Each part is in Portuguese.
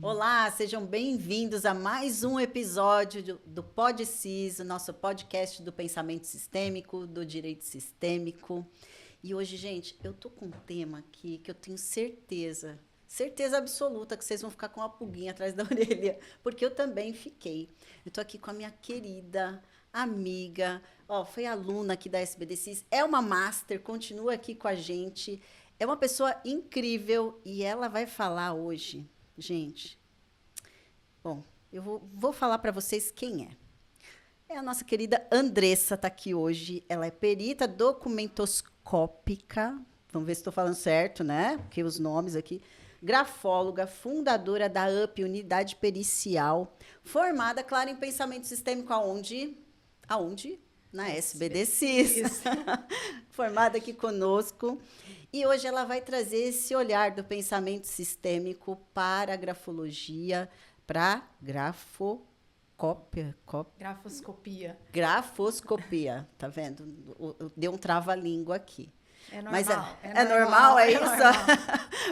Olá, sejam bem-vindos a mais um episódio do PodCIS, o nosso podcast do pensamento sistêmico, do direito sistêmico. E hoje, gente, eu tô com um tema aqui que eu tenho certeza absoluta que vocês vão ficar com uma pulguinha atrás da orelha, porque eu também fiquei. Eu tô aqui com a minha querida amiga, foi aluna aqui da SBDCIS, é uma master, continua aqui com a gente, é uma pessoa incrível e ela vai falar hoje. Gente, bom, eu vou falar para vocês quem é. É a nossa querida Andressa, está aqui hoje. Ela é perita documentoscópica. Vamos ver se estou falando certo, né? Porque os nomes aqui. Grafóloga, fundadora da UP, Unidade Pericial. Formada, claro, em pensamento sistêmico aonde? Aonde? Na SBDCIS. Formada aqui conosco. E hoje ela vai trazer esse olhar do pensamento sistêmico para a grafologia, para grafoscopia, tá vendo? Deu um trava-língua aqui. É normal. Mas é normal, normal, é isso? Normal.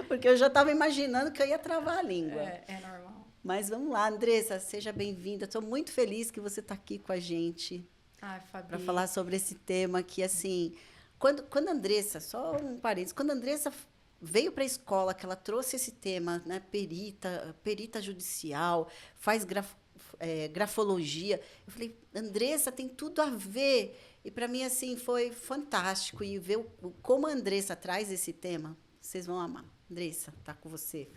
Porque eu já estava imaginando que eu ia travar a língua. É normal. Mas vamos lá, Andressa, seja bem-vinda. Estou muito feliz que você está aqui com a gente. Ai, Fabi. Para falar sobre esse tema que, assim, quando a Andressa, só um parênteses, quando a Andressa veio para a escola, que ela trouxe esse tema, né, perita judicial, faz grafologia, eu falei, Andressa, tem tudo a ver. E para mim, assim, foi fantástico. E ver como a Andressa traz esse tema, vocês vão amar. Andressa, tá com você.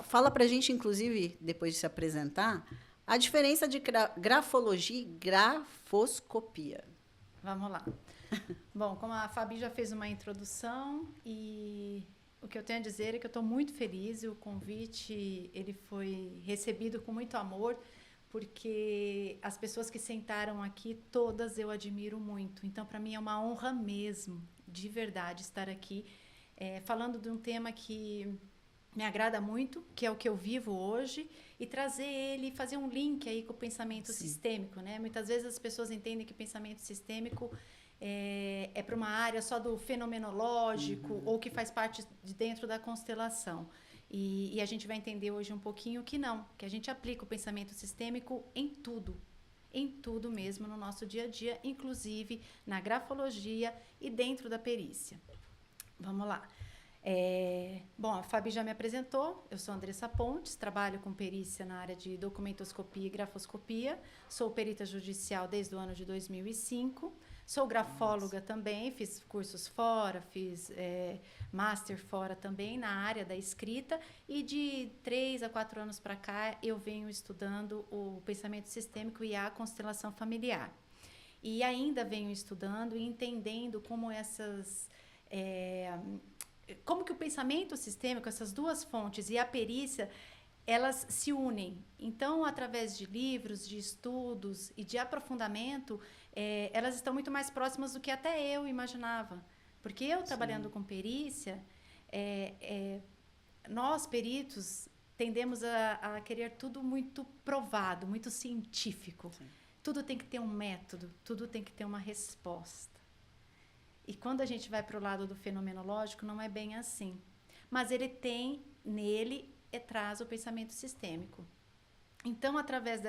Fala para a gente, inclusive, depois de se apresentar, a diferença de grafologia e grafoscopia. Vamos lá. Bom, como a Fabi já fez uma introdução, e o que eu tenho a dizer é que eu estou muito feliz. O convite ele foi recebido com muito amor, porque as pessoas que sentaram aqui, todas eu admiro muito. Então, para mim é uma honra mesmo, de verdade, estar aqui falando de um tema que me agrada muito, que é o que eu vivo hoje, e trazer ele, fazer um link aí com o pensamento sistêmico, né? Muitas vezes as pessoas entendem que pensamento sistêmico é para uma área só do fenomenológico, ou que faz parte de dentro da constelação. E a gente vai entender hoje um pouquinho que não, que a gente aplica o pensamento sistêmico em tudo mesmo no nosso dia a dia, inclusive na grafologia e dentro da perícia. Vamos lá. Bom, a Fabi já me apresentou, eu sou Andressa Pontes, trabalho com perícia na área de documentoscopia e grafoscopia, sou perita judicial desde o ano de 2005, sou grafóloga também, fiz cursos fora, fiz master fora também na área da escrita, e de 3 a 4 anos para cá eu venho estudando o pensamento sistêmico e a constelação familiar. E ainda venho estudando e entendendo como como que o pensamento sistêmico, essas duas fontes e a perícia, elas se unem. Então, através de livros, de estudos e de aprofundamento, elas estão muito mais próximas do que até eu imaginava. Porque eu, trabalhando com perícia, nós, peritos, tendemos a querer tudo muito provado, muito científico. Sim. Tudo tem que ter um método, tudo tem que ter uma resposta. E quando a gente vai para o lado do fenomenológico, não é bem assim. Mas ele tem, nele, traz o pensamento sistêmico. Então, através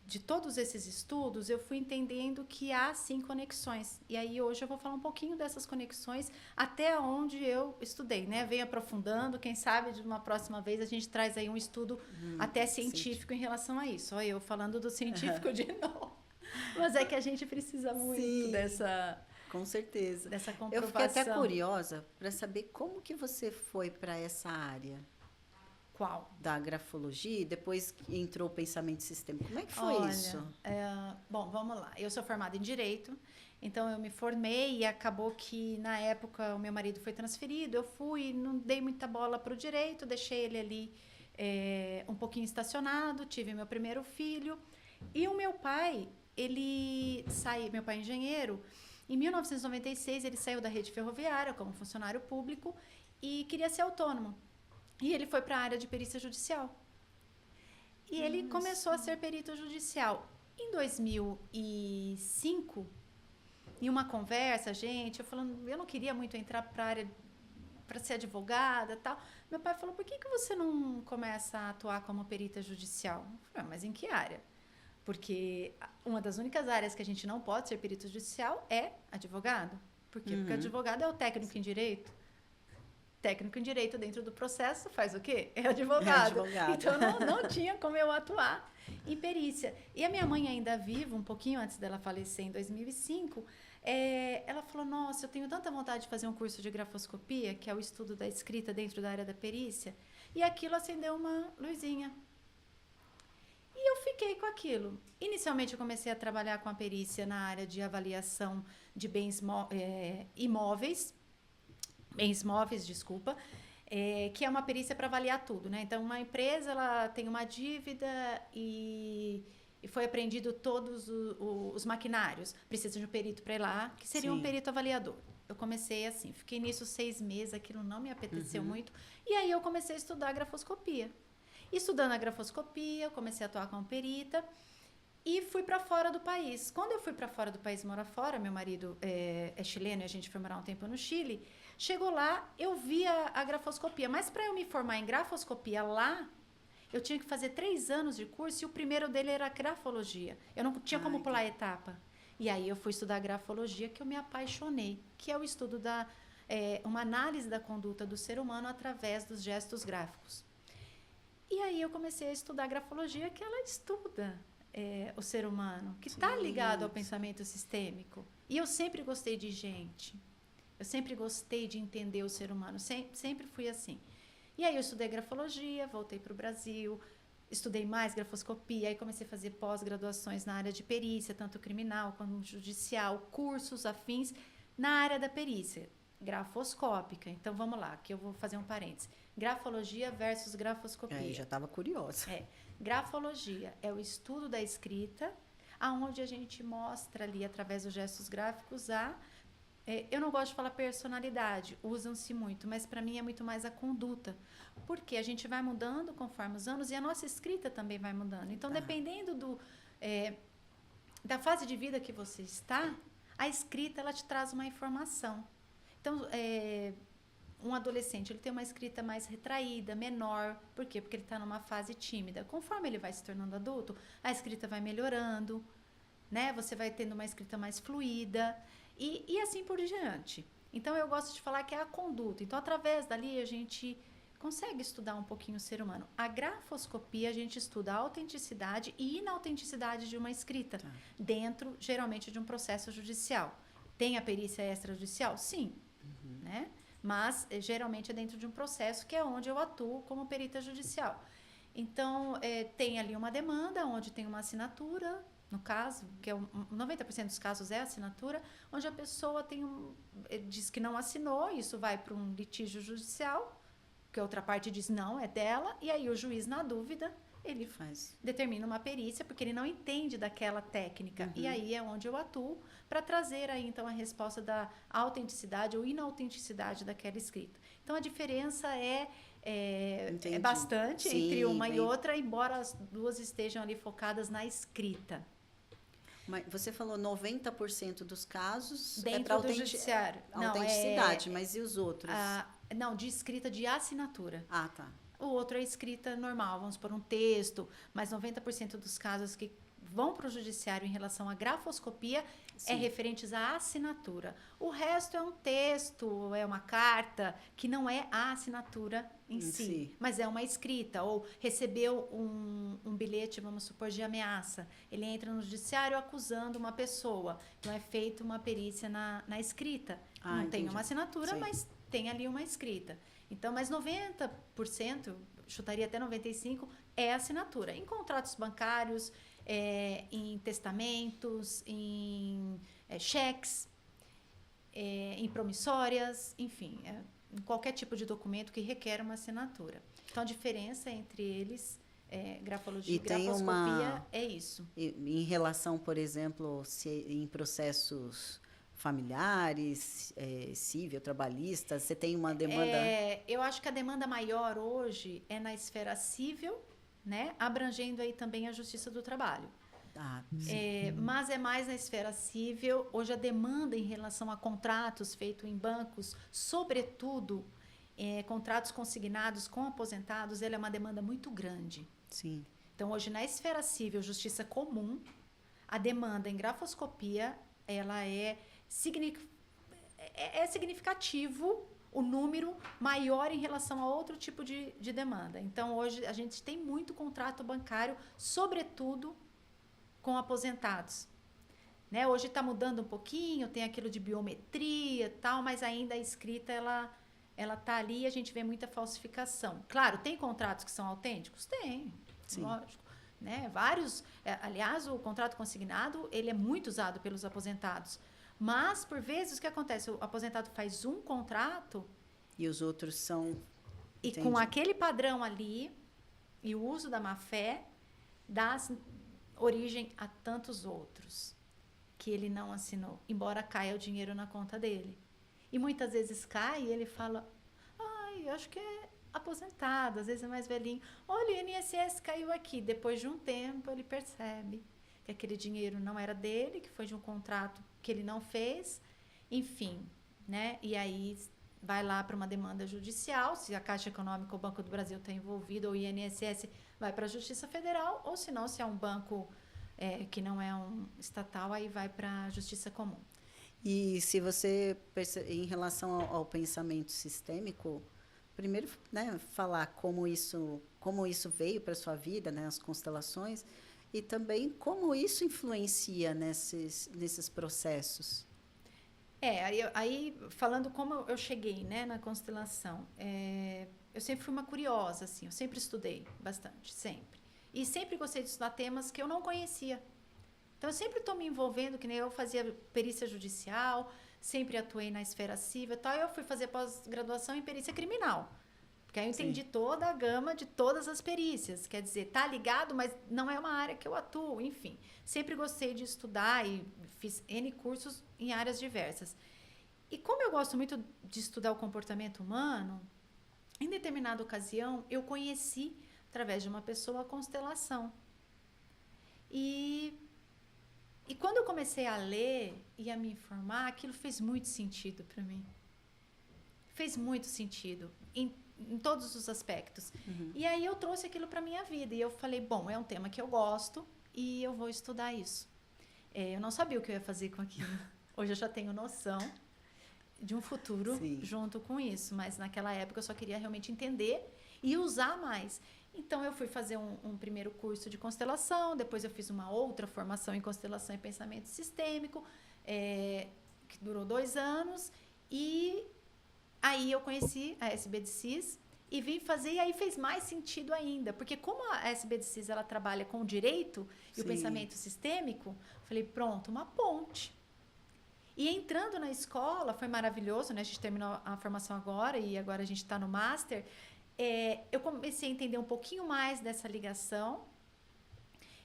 de todos esses estudos, eu fui entendendo que há, sim, conexões. E aí, hoje, eu vou falar um pouquinho dessas conexões até onde eu estudei, né? Venho aprofundando, quem sabe, de uma próxima vez, a gente traz aí um estudo até científico em relação a isso. Olha, eu falando do científico de novo. Mas é que a gente precisa muito dessa... Com certeza. Dessa comprovação. Eu fiquei até curiosa para saber como que você foi para essa área. Qual? Da grafologia e depois entrou o pensamento sistêmico. Como é que foi isso? Bom, vamos lá. Eu sou formada em Direito, então eu me formei e acabou que, na época, o meu marido foi transferido. Eu fui, não dei muita bola para o Direito, deixei ele ali um pouquinho estacionado, tive meu primeiro filho. E o meu pai, meu pai é engenheiro. Em 1996, ele saiu da rede ferroviária como funcionário público e queria ser autônomo. E ele foi para a área de perícia judicial. E ele começou a ser perito judicial. Em 2005, em uma conversa, eu falando, eu não queria muito entrar para a área para ser advogada e tal. Meu pai falou, por que você não começa a atuar como perita judicial? Eu falei, mas em que área? Porque uma das únicas áreas que a gente não pode ser perito judicial é advogado. Por quê? Porque advogado é o técnico em direito. Técnico em direito dentro do processo faz o quê? É advogado. Então, não tinha como eu atuar em perícia. E a minha mãe ainda viva, um pouquinho antes dela falecer, em 2005, ela falou, nossa, eu tenho tanta vontade de fazer um curso de grafoscopia, que é o estudo da escrita dentro da área da perícia, e aquilo acendeu uma luzinha. E eu fiquei com aquilo. Inicialmente, eu comecei a trabalhar com a perícia na área de avaliação de bens móveis, desculpa, que é uma perícia para avaliar tudo, né? Então, uma empresa, ela tem uma dívida e foi apreendido todos os maquinários. Precisa de um perito para ir lá, que seria um perito avaliador. Eu comecei assim, fiquei nisso 6 meses, aquilo não me apeteceu muito. E aí, eu comecei a estudar grafoscopia. Estudando a grafoscopia, eu comecei a atuar como perita e fui para fora do país. Quando eu fui para fora do país morar fora, meu marido é chileno e a gente foi morar um tempo no Chile, chegou lá, eu vi a grafoscopia, mas para eu me formar em grafoscopia lá, eu tinha que fazer 3 anos de curso e o primeiro dele era grafologia. Eu não tinha como pular a etapa. E aí eu fui estudar grafologia, que eu me apaixonei, que é o estudo uma análise da conduta do ser humano através dos gestos gráficos. E aí eu comecei a estudar grafologia, que ela estuda o ser humano, que está ligado ao pensamento sistêmico. E eu sempre gostei de gente. Eu sempre gostei de entender o ser humano. Sempre fui assim. E aí eu estudei grafologia, voltei para o Brasil, estudei mais grafoscopia, aí comecei a fazer pós-graduações na área de perícia, tanto criminal quanto judicial, cursos afins na área da perícia grafoscópica. Então, vamos lá, aqui eu vou fazer um parênteses. Grafologia versus grafoscopia. Aí já estava curiosa. Grafologia é o estudo da escrita, aonde a gente mostra ali, através dos gestos gráficos, eu não gosto de falar personalidade, usam-se muito, mas para mim é muito mais a conduta. Porque a gente vai mudando conforme os anos e a nossa escrita também vai mudando. Então, dependendo da fase de vida que você está, a escrita ela te traz uma informação. Então, um adolescente ele tem uma escrita mais retraída, menor. Por quê? Porque ele está numa fase tímida. Conforme ele vai se tornando adulto, a escrita vai melhorando, né? Você vai tendo uma escrita mais fluida e assim por diante. Então, eu gosto de falar que é a conduta. Então, através dali, a gente consegue estudar um pouquinho o ser humano. A grafoscopia, a gente estuda a autenticidade e inautenticidade de uma escrita, dentro, geralmente, de um processo judicial. Tem a perícia extrajudicial? Sim. Né? Mas, geralmente, é dentro de um processo que é onde eu atuo como perita judicial. Então, tem ali uma demanda, onde tem uma assinatura, no caso, que 90% dos casos é assinatura, onde a pessoa diz que não assinou, isso vai para um litígio judicial, que a outra parte diz não, é dela, e aí o juiz, na dúvida, ele determina uma perícia, porque ele não entende daquela técnica. E aí é onde eu atuo para trazer aí, então, a resposta da autenticidade ou inautenticidade daquela escrita. Então, a diferença é bastante entre uma e outra, embora as duas estejam ali focadas na escrita. Mas você falou 90% dos casos dentro do judiciário. Autenticidade, mas e os outros? Não, de escrita de assinatura. Ah, tá. O outro é escrita normal, vamos por um texto, mas 90% dos casos que vão para o judiciário em relação à grafoscopia é referentes à assinatura. O resto é um texto, é uma carta, que não é a assinatura em si, mas é uma escrita, ou recebeu um bilhete, vamos supor, de ameaça. Ele entra no judiciário acusando uma pessoa, então é feita uma perícia na escrita. Não tem uma assinatura, mas tem ali uma escrita. Então, mas 90%, chutaria até 95%, é assinatura. Em contratos bancários, em testamentos, em cheques, em promissórias, enfim, em qualquer tipo de documento que requer uma assinatura. Então, a diferença entre eles, grafologia e grafoscopia, é isso. Em relação, por exemplo, em processos familiares, civil, trabalhistas, você tem uma demanda... eu acho que a demanda maior hoje é na esfera civil, né? Abrangendo aí também a Justiça do Trabalho. Mas é mais na esfera civil. Hoje a demanda em relação a contratos feitos em bancos, sobretudo contratos consignados com aposentados, ele é uma demanda muito grande. Sim. Então, hoje, na esfera civil, justiça comum, a demanda em grafoscopia, ela é significativo o número maior em relação a outro tipo de demanda. Então, hoje, a gente tem muito contrato bancário, sobretudo com aposentados. Né? Hoje está mudando um pouquinho, tem aquilo de biometria e tal, mas ainda a escrita, ela está ali e a gente vê muita falsificação. Claro, tem contratos que são autênticos? Tem, sim. Lógico. Né? Vários, aliás, o contrato consignado, ele é muito usado pelos aposentados. Mas, por vezes, o que acontece? O aposentado faz um contrato... E os outros são... E entendi. Com aquele padrão ali, e o uso da má-fé, dá origem a tantos outros que ele não assinou, embora caia o dinheiro na conta dele. E muitas vezes cai e ele fala, ai, eu acho que é aposentado, às vezes é mais velhinho. Olha, o INSS caiu aqui. Depois de um tempo, ele percebe que aquele dinheiro não era dele, que foi de um contrato que ele não fez, enfim, né? E aí vai lá para uma demanda judicial, se a Caixa Econômica ou o Banco do Brasil está envolvido, ou o INSS vai para a Justiça Federal, ou se não, se é um banco que não é um estatal, aí vai para a Justiça Comum. E se você, em relação ao pensamento sistêmico, primeiro, né, falar como isso veio para a sua vida, né, as constelações, e também como isso influencia nesses processos. Aí falando como eu cheguei, né, na constelação, eu sempre fui uma curiosa, assim, eu sempre estudei bastante, sempre. E sempre gostei de estudar temas que eu não conhecia. Então, eu sempre estou me envolvendo, que nem eu fazia perícia judicial, sempre atuei na esfera civil e tal. Eu fui fazer pós-graduação em perícia criminal. Porque aí eu entendi toda a gama de todas as perícias. Quer dizer, tá ligado, mas não é uma área que eu atuo, enfim. Sempre gostei de estudar e fiz N cursos em áreas diversas. E como eu gosto muito de estudar o comportamento humano, em determinada ocasião, eu conheci, através de uma pessoa, a constelação. E quando eu comecei a ler e a me informar, aquilo fez muito sentido para mim. Fez muito sentido, em todos os aspectos. Uhum. E aí eu trouxe aquilo para a minha vida. E eu falei, bom, é um tema que eu gosto e eu vou estudar isso. Eu não sabia o que eu ia fazer com aquilo. Hoje eu já tenho noção de um futuro junto com isso. Mas naquela época eu só queria realmente entender e usar mais. Então, eu fui fazer um primeiro curso de constelação, depois eu fiz uma outra formação em constelação e pensamento sistêmico, que durou 2 anos, e aí eu conheci a SBDCIS e vim fazer, e aí fez mais sentido ainda, porque como a SBDCIS, ela trabalha com o direito e o pensamento sistêmico, falei, pronto, uma ponte. E entrando na escola, foi maravilhoso, né? A gente terminou a formação agora, e agora a gente está no Master. Eu comecei a entender um pouquinho mais dessa ligação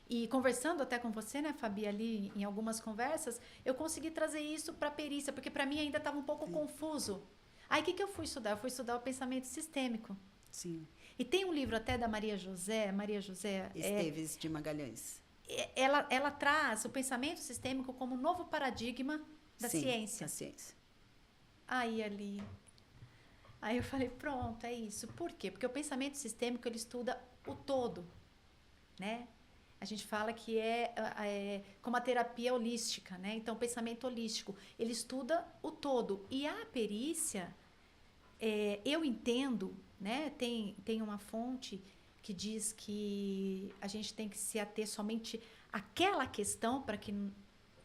e conversando até com você, né, Fabi, ali em algumas conversas, eu consegui trazer isso para a perícia, porque para mim ainda estava um pouco confuso. Aí, o que eu fui estudar? Eu fui estudar o pensamento sistêmico. Sim. E tem um livro até da Maria José Esteves de Magalhães. Ela traz o pensamento sistêmico como um novo paradigma da ciência. Da ciência. Aí eu falei, pronto, é isso. Por quê? Porque o pensamento sistêmico, ele estuda o todo, né? A gente fala que é como a terapia holística, né? Então, o pensamento holístico, ele estuda o todo. E a perícia, eu entendo, né? Tem uma fonte que diz que a gente tem que se ater somente àquela questão para que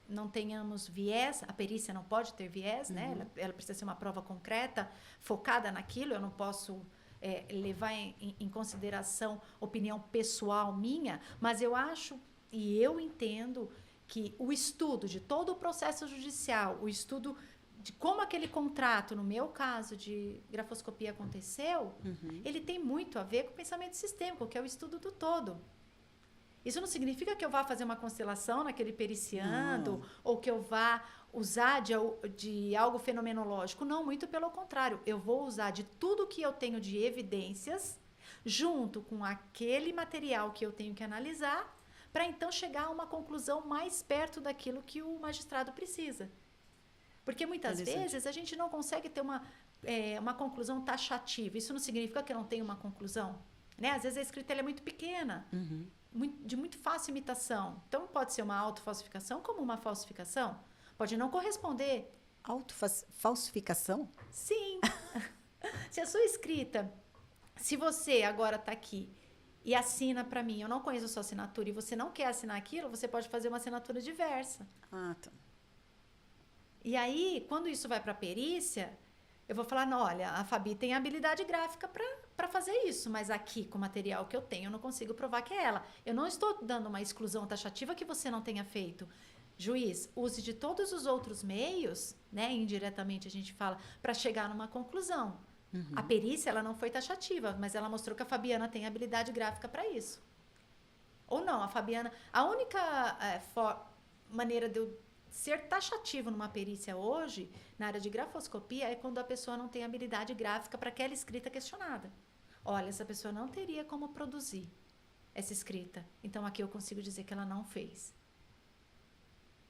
não tenhamos viés, a perícia não pode ter viés, né? Ela precisa ser uma prova concreta, focada naquilo, eu não posso levar em consideração opinião pessoal minha, mas eu acho e eu entendo que o estudo de todo o processo judicial, o estudo de como aquele contrato, no meu caso de grafoscopia aconteceu, ele tem muito a ver com o pensamento sistêmico, que é o estudo do todo. Isso não significa que eu vá fazer uma constelação naquele periciando, ou que eu vá usar de algo fenomenológico. Não, muito pelo contrário. Eu vou usar de tudo que eu tenho de evidências, junto com aquele material que eu tenho que analisar, para então chegar a uma conclusão mais perto daquilo que o magistrado precisa. Porque muitas vezes a gente não consegue ter uma conclusão taxativa. Isso não significa que não tem uma conclusão. Né? Às vezes a escrita ela é muito pequena, de muito fácil imitação. Então, pode ser uma autofalsificação como uma falsificação. Pode não corresponder. Autofalsificação? Sim. Se a sua escrita, se você agora está aqui e assina para mim, eu não conheço a sua assinatura e você não quer assinar aquilo, você pode fazer uma assinatura diversa. Ah, tá. E aí, quando isso vai para a perícia, eu vou falar, não, olha, a Fabi tem habilidade gráfica para fazer isso, mas aqui, com o material que eu tenho, eu não consigo provar que é ela. Eu não estou dando uma exclusão taxativa que você não tenha feito. Juiz, use de todos os outros meios, né, indiretamente a gente fala, para chegar numa conclusão. A perícia, ela não foi taxativa, mas ela mostrou que a Fabiana tem habilidade gráfica para isso. Ou não, a Fabiana... A única maneira de eu ser taxativo numa perícia hoje, na área de grafoscopia, é quando a pessoa não tem habilidade gráfica para aquela escrita questionada. Olha, essa pessoa não teria como produzir essa escrita. Então, aqui eu consigo dizer que ela não fez.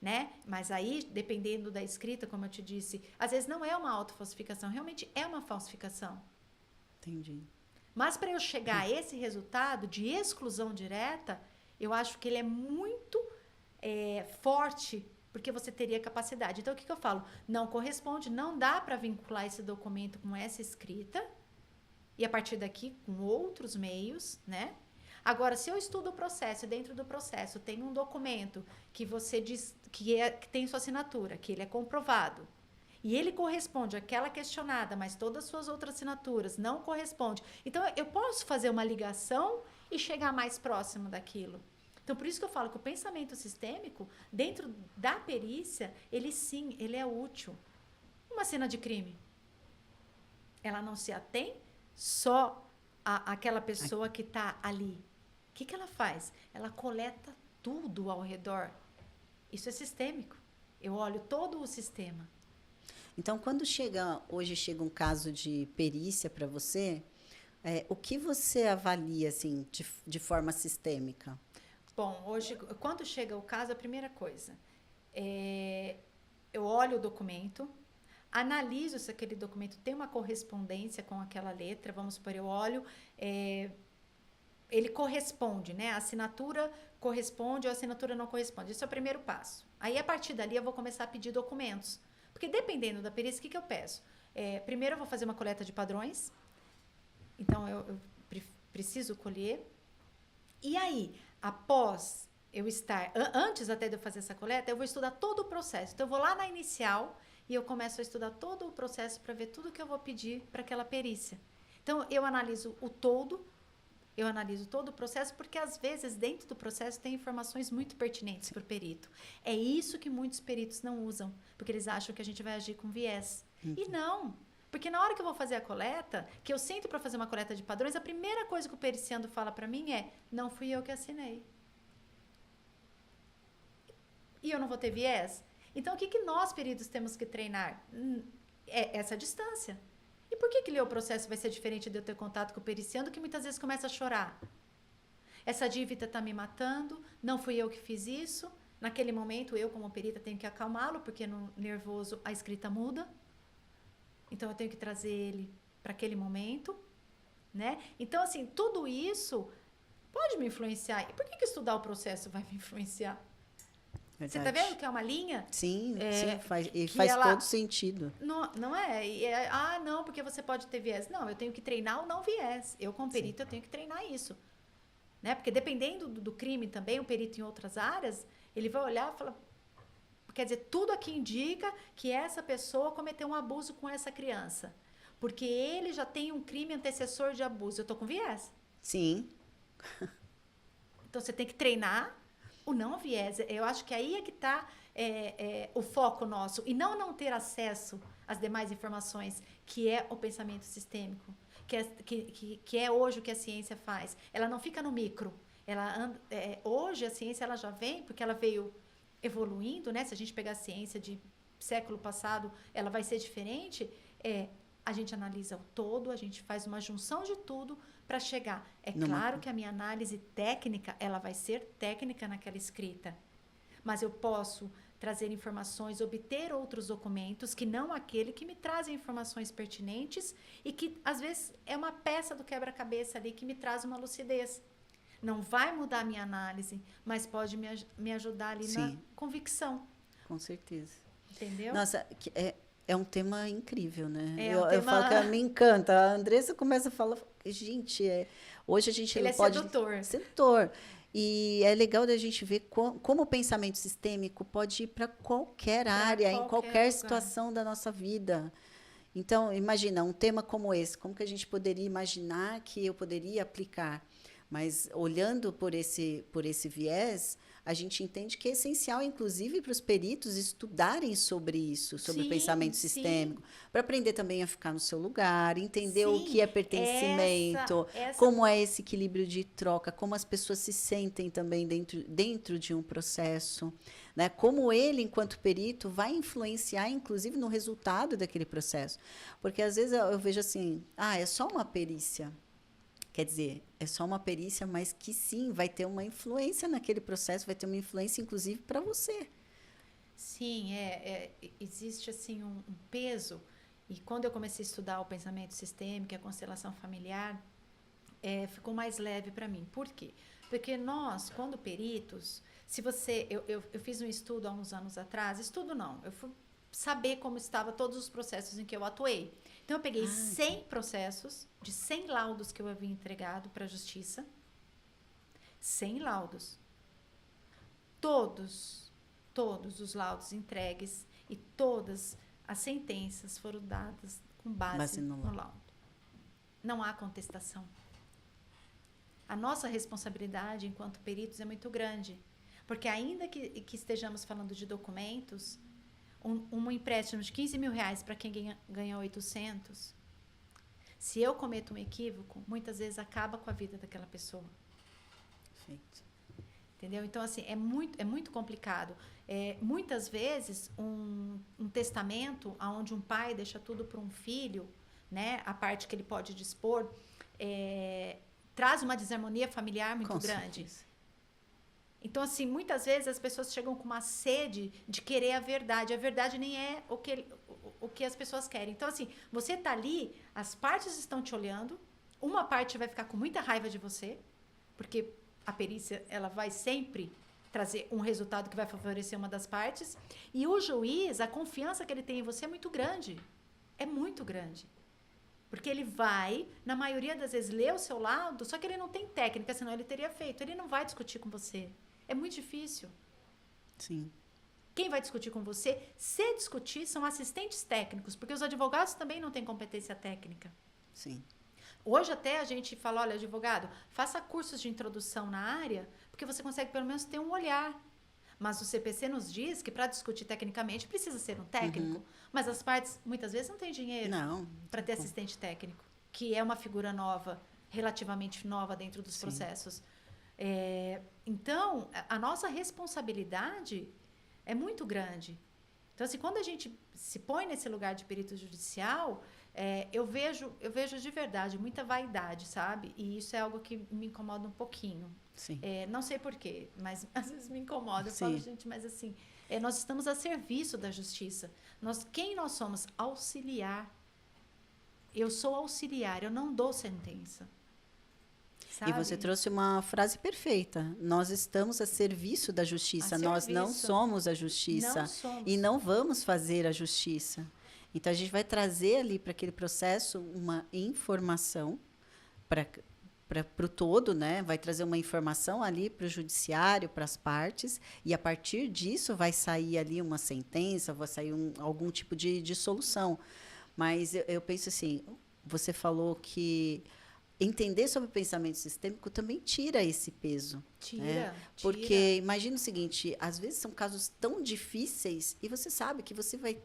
Né? Mas aí, dependendo da escrita, como eu te disse, às vezes não é uma autofalsificação, realmente é uma falsificação. Entendi. Mas para eu chegar a esse resultado de exclusão direta, eu acho que ele é muito forte, porque você teria capacidade. Então, o que eu falo? Não corresponde, não dá para vincular esse documento com essa escrita, e a partir daqui, com outros meios, né? Agora, se eu estudo o processo, dentro do processo tem um documento que você diz que tem sua assinatura, que ele é comprovado, e ele corresponde àquela questionada, mas todas as suas outras assinaturas não correspondem. Então, eu posso fazer uma ligação e chegar mais próximo daquilo. Então, por isso que eu falo que o pensamento sistêmico, dentro da perícia, ele é útil. Uma cena de crime, ela não se atém só àquela pessoa que está ali. O que ela faz? Ela coleta tudo ao redor. Isso é sistêmico. Eu olho todo o sistema. Então, quando hoje chega um caso de perícia para você, o que você avalia assim, de forma sistêmica? Bom, hoje, quando chega o caso, a primeira coisa, eu olho o documento, analiso se aquele documento tem uma correspondência com aquela letra. Vamos supor, eu olho... ele corresponde, né? A assinatura corresponde ou a assinatura não corresponde. Esse é o primeiro passo. Aí, a partir dali, eu vou começar a pedir documentos. Porque, dependendo da perícia, o que eu peço? Primeiro, eu vou fazer uma coleta de padrões. Então, eu preciso colher. E aí, após eu estar... Antes até de eu fazer essa coleta, eu vou estudar todo o processo. Então, eu vou lá na inicial e eu começo a estudar todo o processo para ver tudo que eu vou pedir para aquela perícia. Então, eu analiso o todo... Eu analiso todo o processo, porque às vezes dentro do processo tem informações muito pertinentes para o perito. É isso que muitos peritos não usam, porque eles acham que a gente vai agir com viés. E não, porque na hora que eu vou fazer a coleta, que eu sento para fazer uma coleta de padrões, a primeira coisa que o periciando fala para mim é: não fui eu que assinei. E eu não vou ter viés? Então, o que nós peritos temos que treinar? É essa distância. E por que ler o processo vai ser diferente de eu ter contato com o periciando, que muitas vezes começa a chorar? Essa dívida está me matando, não fui eu que fiz isso. Naquele momento, eu como perita tenho que acalmá-lo, porque no nervoso a escrita muda. Então, eu tenho que trazer ele para aquele momento, né? Então, assim, tudo isso pode me influenciar. E por que estudar o processo vai me influenciar? Verdade. Você está vendo que é uma linha? Sim, faz todo sentido. Não é? Não, porque você pode ter viés. Não, eu tenho que treinar o não viés. Eu, como perito, eu tenho que treinar isso. Né? Porque dependendo do crime também, o perito em outras áreas, ele vai olhar e falar... Quer dizer, tudo aqui indica que essa pessoa cometeu um abuso com essa criança. Porque ele já tem um crime antecessor de abuso. Eu estou com viés. Sim. Então, você tem que treinar o não viés. Eu acho que aí é que está o foco nosso. E não ter acesso às demais informações, que é o pensamento sistêmico, que é hoje o que a ciência faz. Ela não fica no micro. Hoje a ciência ela já vem, porque ela veio evoluindo, né? Se a gente pegar a ciência de século passado, ela vai ser diferente. A gente analisa o todo, a gente faz uma junção de tudo para chegar. Claro que a minha análise técnica, ela vai ser técnica naquela escrita. Mas eu posso trazer informações, obter outros documentos que não aquele que me trazem informações pertinentes e que, às vezes, é uma peça do quebra-cabeça ali que me traz uma lucidez. Não vai mudar a minha análise, mas pode me ajudar ali na convicção. Com certeza. Entendeu? Nossa, é um tema incrível, né? Eu falo que me encanta. A Andressa começa a falar, gente, hoje a gente Ele pode... sedutor. Sedutor. E é legal da gente ver como o pensamento sistêmico pode ir para qualquer área, em qualquer situação da nossa vida. Então, imagina, um tema como esse, como que a gente poderia imaginar que eu poderia aplicar? Mas, olhando por esse viés, a gente entende que é essencial, inclusive, para os peritos estudarem sobre isso, sobre o pensamento sistêmico, para aprender também a ficar no seu lugar, entender o que é pertencimento, como é esse equilíbrio de troca, como as pessoas se sentem também dentro de um processo, né? Como ele, enquanto perito, vai influenciar, inclusive, no resultado daquele processo. Porque, às vezes, eu vejo assim, é só uma perícia. Quer dizer, é só uma perícia, mas que sim, vai ter uma influência naquele processo, vai ter uma influência, inclusive, para você. Sim, existe assim um peso. E quando eu comecei a estudar o pensamento sistêmico e a constelação familiar, ficou mais leve para mim. Por quê? Porque nós, quando peritos, se você... Eu fiz um estudo há uns anos atrás, estudo não, eu fui saber como estavam todos os processos em que eu atuei. Então, eu peguei 100 processos, de 100 laudos que eu havia entregado para a justiça. 100 laudos. Todos os laudos entregues e todas as sentenças foram dadas com base no laudo. Não há contestação. A nossa responsabilidade enquanto peritos é muito grande. Porque ainda que estejamos falando de documentos... Um empréstimo de 15 mil reais para quem ganha 800, se eu cometo um equívoco, muitas vezes acaba com a vida daquela pessoa. Perfeito. Entendeu? Então, assim, é muito complicado. Muitas vezes, um testamento onde um pai deixa tudo para um filho, né, a parte que ele pode dispor, traz uma desarmonia familiar muito grande. Certeza. Então, assim, muitas vezes as pessoas chegam com uma sede de querer a verdade. A verdade nem é o que as pessoas querem. Então, assim, você tá ali, as partes estão te olhando, uma parte vai ficar com muita raiva de você, porque a perícia, ela vai sempre trazer um resultado que vai favorecer uma das partes, e o juiz, a confiança que ele tem em você é muito grande. É muito grande. Porque ele vai, na maioria das vezes, ler o seu laudo, só que ele não tem técnica, senão ele teria feito. Ele não vai discutir com você. É muito difícil. Sim. Quem vai discutir com você, se discutir, são assistentes técnicos, porque os advogados também não têm competência técnica. Sim. Hoje até a gente fala, olha, advogado, faça cursos de introdução na área, porque você consegue pelo menos ter um olhar. Mas o CPC nos diz que para discutir tecnicamente precisa ser um técnico, mas as partes muitas vezes não têm dinheiro para ter assistente técnico, que é uma figura nova, relativamente nova dentro dos processos. Então, a nossa responsabilidade é muito grande. Então, assim, quando a gente se põe nesse lugar de perito judicial, eu vejo de verdade muita vaidade, sabe? E isso é algo que me incomoda um pouquinho. Sim. Não sei porquê, mas às vezes me incomoda. Eu falo, gente, mas assim, nós estamos a serviço da justiça. Quem nós somos? Auxiliar. Eu sou auxiliar, eu não dou sentença. Sabe? E você trouxe uma frase perfeita. Nós estamos a serviço da justiça. Nós não somos a justiça. Não somos. E não vamos fazer a justiça. Então, a gente vai trazer ali para aquele processo uma informação para o todo, né? Vai trazer uma informação ali para o judiciário, para as partes, e a partir disso vai sair ali uma sentença, vai sair algum tipo de solução. Mas eu penso assim, você falou que entender sobre o pensamento sistêmico também tira esse peso. Tira. Porque imagina o seguinte, às vezes são casos tão difíceis e você sabe que você vai...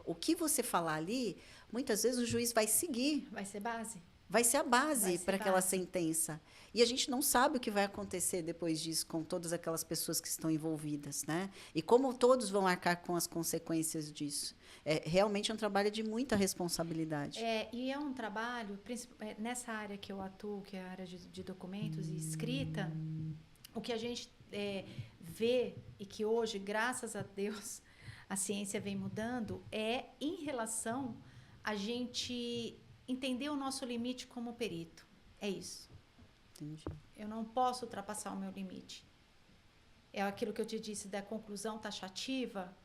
O que você falar ali, muitas vezes o juiz vai seguir. Vai ser base. Vai ser a base para aquela sentença. E a gente não sabe o que vai acontecer depois disso com todas aquelas pessoas que estão envolvidas, né? E como todos vão arcar com as consequências disso. Realmente é um trabalho de muita responsabilidade. E é um trabalho, nessa área que eu atuo, que é a área de documentos e escrita, o que a gente vê, e que hoje, graças a Deus, a ciência vem mudando, é em relação a gente entender o nosso limite como perito. É isso. Entendi. Eu não posso ultrapassar o meu limite. É aquilo que eu te disse da conclusão taxativa.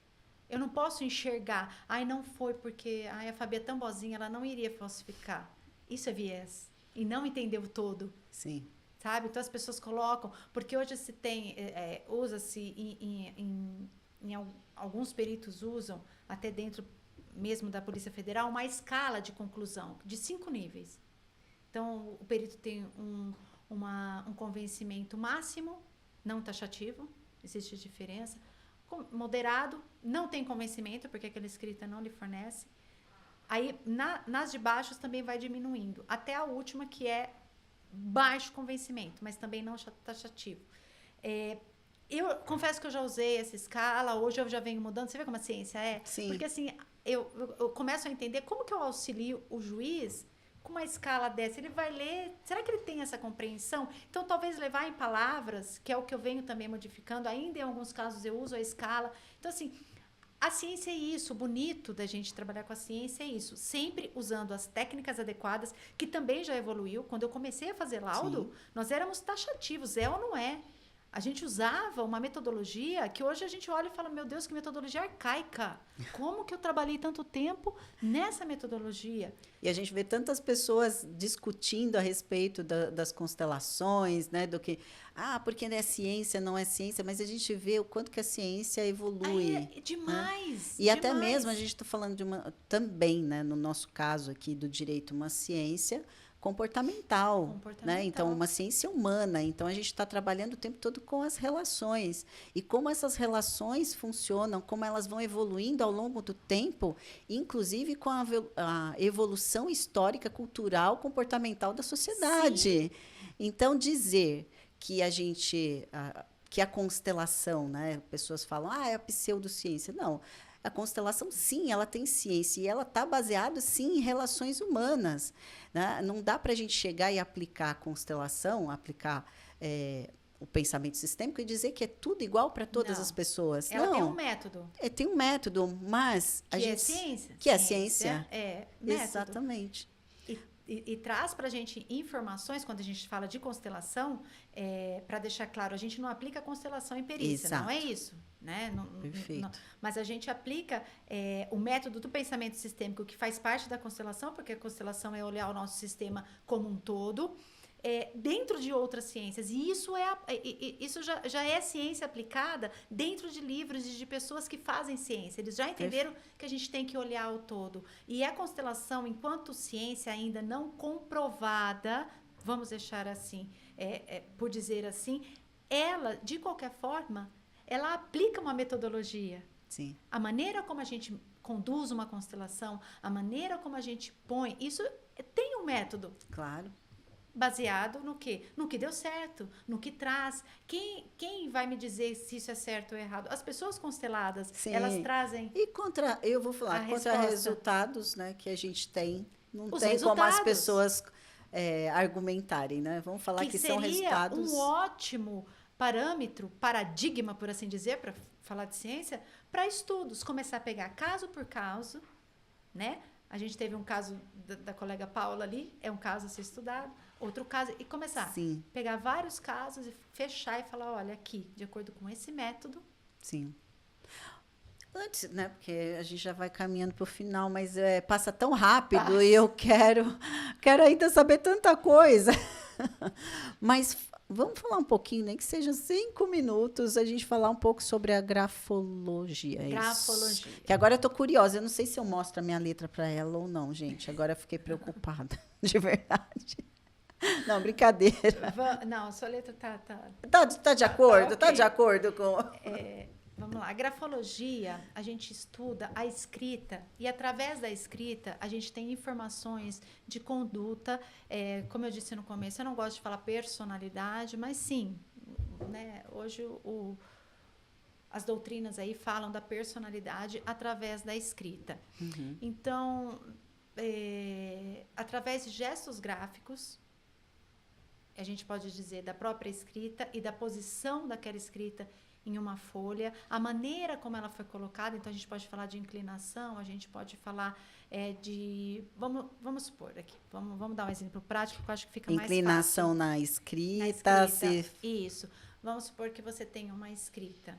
Eu não posso enxergar, não foi porque a Fabi é tão boazinha, ela não iria falsificar. Isso é viés. E não entender o todo. Sim. Sabe? Então as pessoas colocam, porque hoje se tem, usa-se alguns peritos usam, até dentro mesmo da Polícia Federal, uma escala de conclusão de 5 níveis. Então, o perito tem um convencimento máximo, não taxativo, existe diferença. Moderado, não tem convencimento, porque aquela escrita não lhe fornece. Aí, nas de baixos também vai diminuindo, até a última, que é baixo convencimento, mas também não taxativo. Eu confesso que eu já usei essa escala, hoje eu já venho mudando. Você vê como a ciência é? Sim. Porque assim, eu começo a entender como que eu auxilio o juiz com uma escala dessa. Ele vai ler, será que ele tem essa compreensão? Então, talvez levar em palavras, que é o que eu venho também modificando, ainda em alguns casos eu uso a escala. Então, assim, a ciência é isso, o bonito da gente trabalhar com a ciência é isso, sempre usando as técnicas adequadas, que também já evoluiu. Quando eu comecei a fazer laudo, nós éramos taxativos, é ou não é? A gente usava uma metodologia que hoje a gente olha e fala, meu Deus, que metodologia arcaica. Como que eu trabalhei tanto tempo nessa metodologia? E a gente vê tantas pessoas discutindo a respeito das constelações, né? Do que, porque é ciência, não é ciência, mas a gente vê o quanto que a ciência evolui. É demais. E até mesmo a gente está falando de também, né? No nosso caso aqui do direito, uma ciência comportamental, né? Então, uma ciência humana. Então, a gente está trabalhando o tempo todo com as relações. E como essas relações funcionam, como elas vão evoluindo ao longo do tempo, inclusive com a evolução histórica, cultural, comportamental da sociedade. Sim. Então, dizer que que a constelação, né? Pessoas falam, é a pseudociência. Não. A constelação, sim, ela tem ciência e ela está baseada, sim, em relações humanas. Né? Não dá para a gente chegar e aplicar a constelação, aplicar o pensamento sistêmico e dizer que é tudo igual para todas as pessoas. Ela tem um método. Tem um método, mas a gente... ciência. Que é ciência. É método. Exatamente. E traz para a gente informações, quando a gente fala de constelação, para deixar claro, a gente não aplica a constelação em perícia, Exato. Não é isso. Né? Perfeito. Mas a gente aplica o método do pensamento sistêmico, que faz parte da constelação, porque a constelação é olhar o nosso sistema como um todo, dentro de outras ciências. E isso já é ciência aplicada dentro de livros e de pessoas que fazem ciência. Eles já entenderam que a gente tem que olhar o todo. E a constelação, enquanto ciência ainda não comprovada, vamos deixar assim, por dizer assim, ela, de qualquer forma, ela aplica uma metodologia. Sim. A maneira como a gente conduz uma constelação, a maneira como a gente põe, isso tem um método. Claro. Baseado no quê? No que deu certo, no que traz. Quem vai me dizer se isso é certo ou errado? As pessoas consteladas, Sim. Elas trazem... E contra resultados, né, que a gente tem. Não Os tem resultados. Como as pessoas argumentarem, né? Vamos falar que são resultados... seria um ótimo parâmetro, paradigma, por assim dizer, para falar de ciência, para estudos. Começar a pegar caso por caso, né? A gente teve um caso da colega Paula ali, é um caso a ser estudado, outro caso, e começar a pegar vários casos e fechar e falar, olha, aqui, de acordo com esse método. Sim. Antes, né, porque a gente já vai caminhando para o final, mas passa tão rápido e eu quero ainda saber tanta coisa. Mas vamos falar um pouquinho, nem que seja 5 minutos, a gente falar um pouco sobre a grafologia. Grafologia. Isso. Que agora eu tô curiosa, eu não sei se eu mostro a minha letra para ela ou não, gente. Agora eu fiquei preocupada, de verdade. Não, brincadeira. Não, a sua letra tá de acordo? Okay. Tá de acordo com... Vamos lá, a grafologia, a gente estuda a escrita e através da escrita a gente tem informações de conduta, como eu disse no começo, eu não gosto de falar personalidade, mas sim, né, hoje as doutrinas aí falam da personalidade através da escrita. Uhum. Então, através de gestos gráficos, a gente pode dizer da própria escrita e da posição daquela escrita em uma folha, a maneira como ela foi colocada. Então, a gente pode falar de inclinação, a gente pode falar de... Vamos supor aqui, vamos dar um exemplo prático que eu acho que fica mais fácil. Inclinação na escrita. Isso. Vamos supor que você tem uma escrita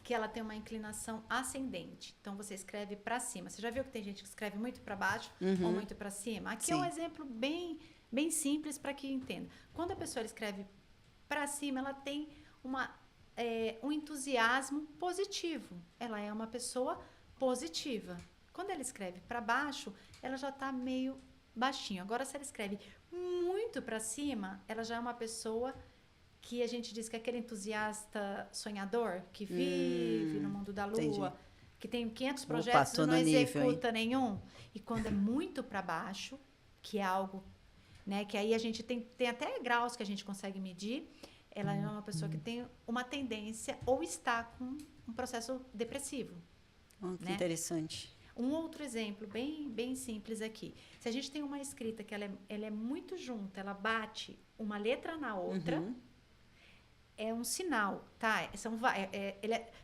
que ela tem uma inclinação ascendente. Então, você escreve para cima. Você já viu que tem gente que escreve muito para baixo ou muito para cima? Aqui é um exemplo bem, bem simples para que entenda. Quando a pessoa escreve para cima, ela tem um entusiasmo positivo. Ela é uma pessoa positiva. Quando ela escreve para baixo, ela já está meio baixinho. Agora, se ela escreve muito para cima, ela já é uma pessoa que a gente diz que é aquele entusiasta sonhador, que vive no mundo da lua, entendi. Que tem 500 projetos e não executa nenhum. E quando é muito para baixo, que é algo, né, que aí a gente tem até graus que a gente consegue medir, ela é uma pessoa que tem uma tendência ou está com um processo depressivo. Que interessante. Um outro exemplo bem, bem simples aqui. Se a gente tem uma escrita que ela é muito junta, ela bate uma letra na outra, é um sinal, tá?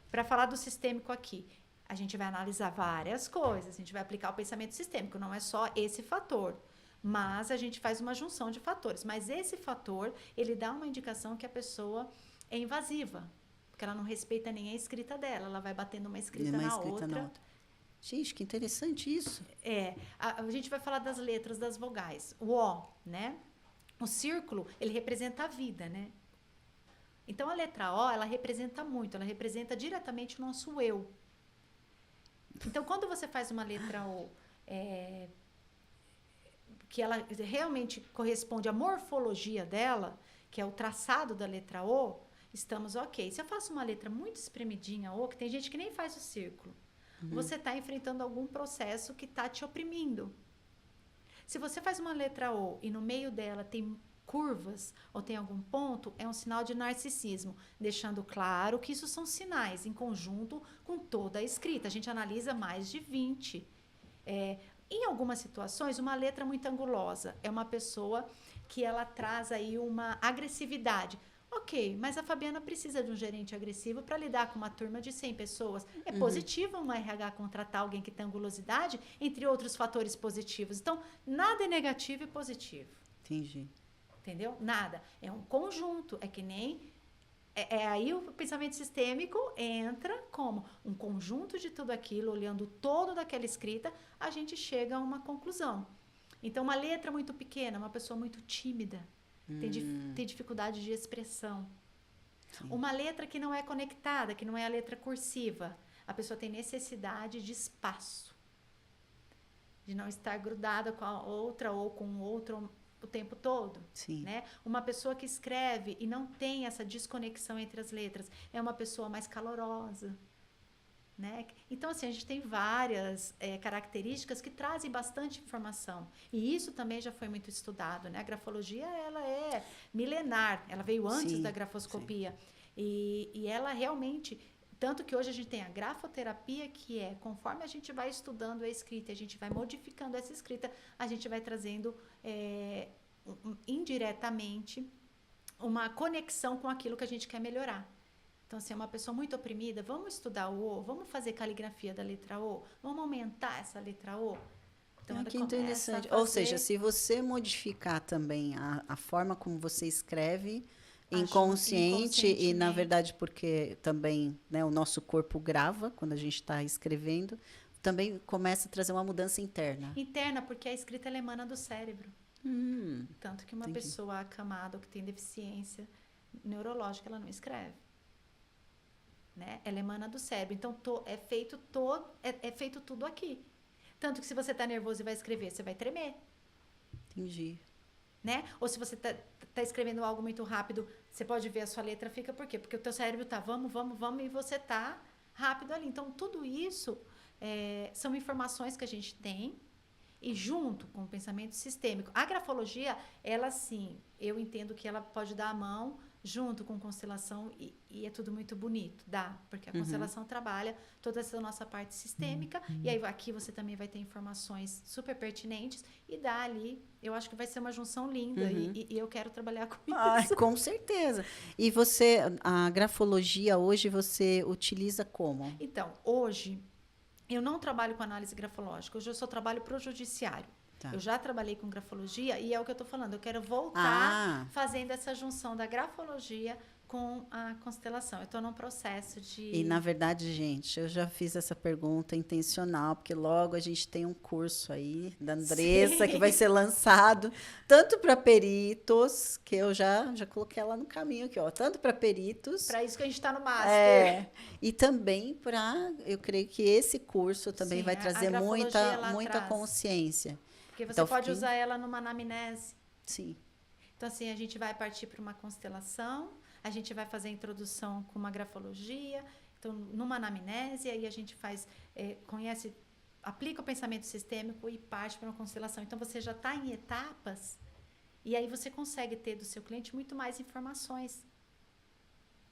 Para falar do sistêmico aqui, a gente vai analisar várias coisas, a gente vai aplicar o pensamento sistêmico, não é só esse fator, mas a gente faz uma junção de fatores. Mas esse fator, ele dá uma indicação que a pessoa é invasiva, porque ela não respeita nem a escrita dela, ela vai batendo uma escrita na outra. Gente, que interessante isso. A gente vai falar das letras, das vogais. O O, né? O círculo, ele representa a vida, né? Então, a letra O, ela representa muito, ela representa diretamente o nosso eu. Então, quando você faz uma letra O, que ela realmente corresponde à morfologia dela, que é o traçado da letra O, estamos ok. Se eu faço uma letra muito espremidinha, O, que tem gente que nem faz o círculo, você está enfrentando algum processo que está te oprimindo. Se você faz uma letra O e no meio dela tem curvas ou tem algum ponto, é um sinal de narcisismo, deixando claro que isso são sinais em conjunto com toda a escrita. A gente analisa mais de 20. Em algumas situações, uma letra muito angulosa é uma pessoa que ela traz aí uma agressividade. Ok, mas a Fabiana precisa de um gerente agressivo para lidar com uma turma de 100 pessoas. É positivo um RH contratar alguém que tem angulosidade, entre outros fatores positivos. Então, nada é negativo e positivo. Entendi. Entendeu? Nada. É um conjunto. É que nem... aí o pensamento sistêmico entra como um conjunto de tudo aquilo, olhando todo daquela escrita, a gente chega a uma conclusão. Então, uma letra muito pequena, uma pessoa muito tímida, tem dificuldade de expressão. Sim. Uma letra que não é conectada, que não é a letra cursiva, a pessoa tem necessidade de espaço, de não estar grudada com a outra ou com o outro o tempo todo. Sim. Né? Uma pessoa que escreve e não tem essa desconexão entre as letras é uma pessoa mais calorosa. Né? Então, assim, a gente tem várias características que trazem bastante informação. E isso também já foi muito estudado. Né? A grafologia, ela é milenar. Ela veio antes da grafoscopia. E ela realmente... Tanto que hoje a gente tem a grafoterapia, que é, conforme a gente vai estudando a escrita, a gente vai modificando essa escrita, a gente vai trazendo indiretamente uma conexão com aquilo que a gente quer melhorar. Então, se é uma pessoa muito oprimida, vamos estudar o O, vamos fazer caligrafia da letra O, vamos aumentar essa letra O. Então, que interessante. Ou seja, se você modificar também a forma como você escreve... Inconsciente e, na verdade, porque também, né, o nosso corpo grava quando a gente está escrevendo, também começa a trazer uma mudança interna. Interna, porque a escrita ela emana do cérebro. Tanto que uma pessoa acamada ou que tem deficiência neurológica, ela não escreve. Né? Ela emana do cérebro. Então, é feito tudo aqui. Tanto que se você está nervoso e vai escrever, você vai tremer. Entendi. Né? Ou se você tá escrevendo algo muito rápido, você pode ver a sua letra fica por quê? Porque o teu cérebro tá vamos, e você tá rápido ali. Então, tudo isso são informações que a gente tem e junto com o pensamento sistêmico. A grafologia, ela sim, eu entendo que ela pode dar a mão junto com constelação e é tudo muito bonito, dá, porque a constelação trabalha toda essa nossa parte sistêmica e aí aqui você também vai ter informações super pertinentes e dá ali, eu acho que vai ser uma junção linda e eu quero trabalhar com isso. Com certeza. E você, a grafologia hoje você utiliza como? Então, hoje eu não trabalho com análise grafológica, hoje eu só trabalho para o judiciário. Tá. Eu já trabalhei com grafologia e é o que eu estou falando. Eu quero voltar fazendo essa junção da grafologia com a constelação. Eu estou num processo de... E, na verdade, gente, eu já fiz essa pergunta intencional, porque logo a gente tem um curso aí da Andressa que vai ser lançado, tanto para peritos, que eu já coloquei ela no caminho aqui, ó, tanto para peritos... Para isso que a gente está no Master. E também eu creio que esse curso também vai trazer muita consciência. Porque você pode usar ela numa anamnese. Sim. Então, assim, a gente vai partir para uma constelação, a gente vai fazer a introdução com uma grafologia, então, numa anamnese, aí a gente aplica o pensamento sistêmico e parte para uma constelação. Então, você já está em etapas e aí você consegue ter do seu cliente muito mais informações.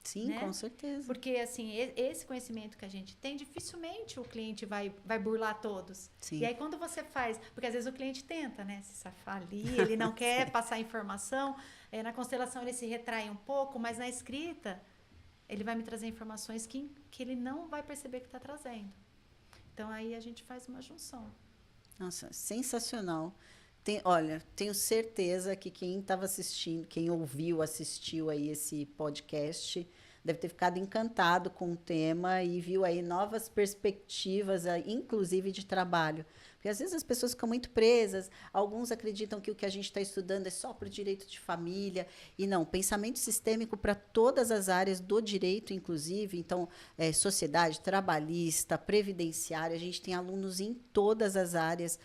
Sim, né? Com certeza. Porque, assim, esse conhecimento que a gente tem, dificilmente o cliente vai burlar todos. Sim. E aí, quando você faz... Porque, às vezes, o cliente tenta, né? Se safar ali, ele não quer passar informação. Na constelação, ele se retrai um pouco, mas na escrita, ele vai me trazer informações que ele não vai perceber que está trazendo. Então, aí a gente faz uma junção. Nossa, sensacional. Olha, tenho certeza que quem estava assistindo, quem assistiu aí esse podcast, deve ter ficado encantado com o tema e viu aí novas perspectivas, inclusive de trabalho. Porque às vezes as pessoas ficam muito presas, alguns acreditam que o que a gente está estudando é só para o direito de família, e não, pensamento sistêmico para todas as áreas do direito, inclusive, então, sociedade, trabalhista, previdenciária, a gente tem alunos em todas as áreas,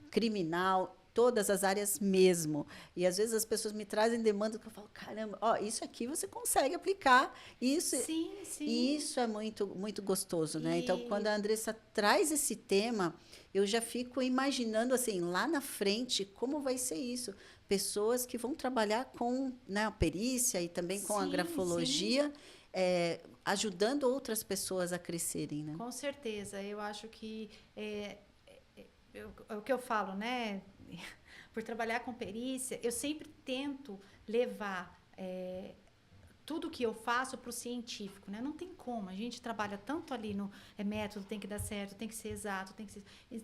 criminal, todas as áreas mesmo. E às vezes as pessoas me trazem demandas que eu falo, caramba, isso aqui você consegue aplicar. Sim. Isso é muito, muito gostoso, né? Então, quando a Andressa traz esse tema, eu já fico imaginando, assim, lá na frente, como vai ser isso. Pessoas que vão trabalhar com, né, a perícia e também com a grafologia, ajudando outras pessoas a crescerem, né? Com certeza. Eu acho que... o que eu falo, né? Por trabalhar com perícia, eu sempre tento levar tudo que eu faço para o científico, né? Não tem como, a gente trabalha tanto ali no método, tem que dar certo, tem que ser exato, tem que ser...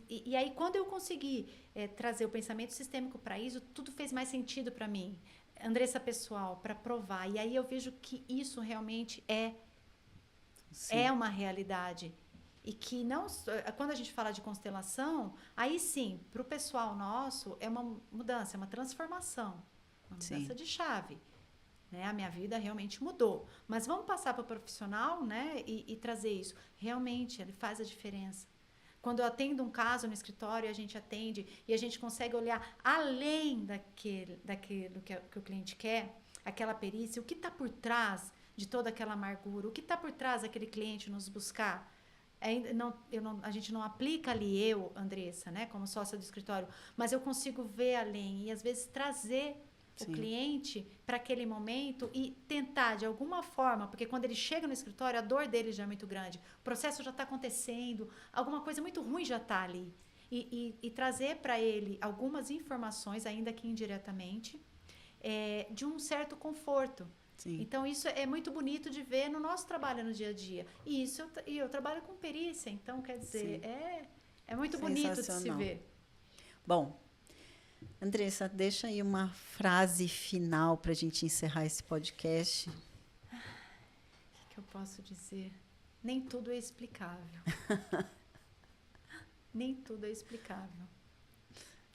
E aí, quando eu consegui trazer o pensamento sistêmico para isso, tudo fez mais sentido para mim. Andressa pessoal, para provar. E aí eu vejo que isso realmente é uma realidade. E que não, quando a gente fala de constelação, aí sim, para o pessoal nosso, é uma mudança, é uma transformação, uma mudança de chave. Né? A minha vida realmente mudou. Mas vamos passar para o profissional, né? E trazer isso. Realmente, ele faz a diferença. Quando eu atendo um caso no escritório, a gente atende e a gente consegue olhar além daquilo que o cliente quer, aquela perícia, o que está por trás de toda aquela amargura, o que está por trás daquele cliente nos buscar. A gente não aplica ali Andressa, né, como sócia do escritório, mas eu consigo ver além e às vezes trazer o cliente para aquele momento e tentar de alguma forma, porque quando ele chega no escritório, a dor dele já é muito grande, o processo já está acontecendo, alguma coisa muito ruim já está ali. E trazer para ele algumas informações, ainda que indiretamente, de um certo conforto. Sim. Então, isso é muito bonito de ver no nosso trabalho no dia a dia. E eu trabalho com perícia, então, quer dizer, é muito bonito de se ver. Bom, Andressa, deixa aí uma frase final para a gente encerrar esse podcast. O que eu posso dizer? Nem tudo é explicável. Nem tudo é explicável.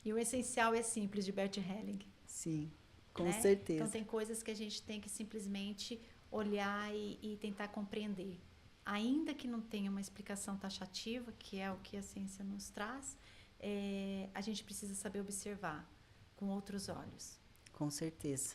E o essencial é simples, de Bert Helling. Sim. Com certeza. Então, tem coisas que a gente tem que simplesmente olhar e tentar compreender. Ainda que não tenha uma explicação taxativa, que é o que a ciência nos traz, a gente precisa saber observar com outros olhos. Com certeza.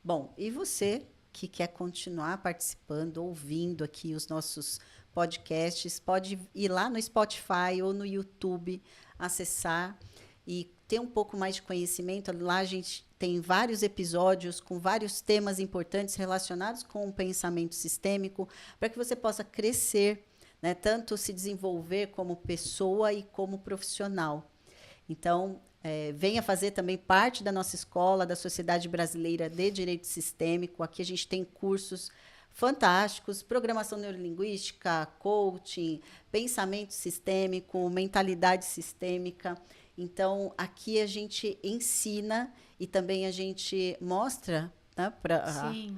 Bom, e você que quer continuar participando, ouvindo aqui os nossos podcasts, pode ir lá no Spotify ou no YouTube, acessar. e ter um pouco mais de conhecimento, lá a gente tem vários episódios com vários temas importantes relacionados com o pensamento sistêmico, para que você possa crescer, né, tanto se desenvolver como pessoa e como profissional. Então, venha fazer também parte da nossa escola, da Sociedade Brasileira de Direito Sistêmico. Aqui a gente tem cursos fantásticos, programação neurolinguística, coaching, pensamento sistêmico, mentalidade sistêmica. Então, aqui a gente ensina e também a gente mostra, né, Sim.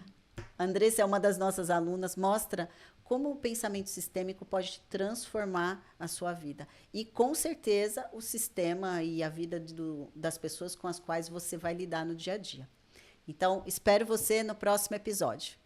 a Andressa é uma das nossas alunas, mostra como o pensamento sistêmico pode transformar a sua vida. E, com certeza, o sistema e a vida das pessoas com as quais você vai lidar no dia a dia. Então, espero você no próximo episódio.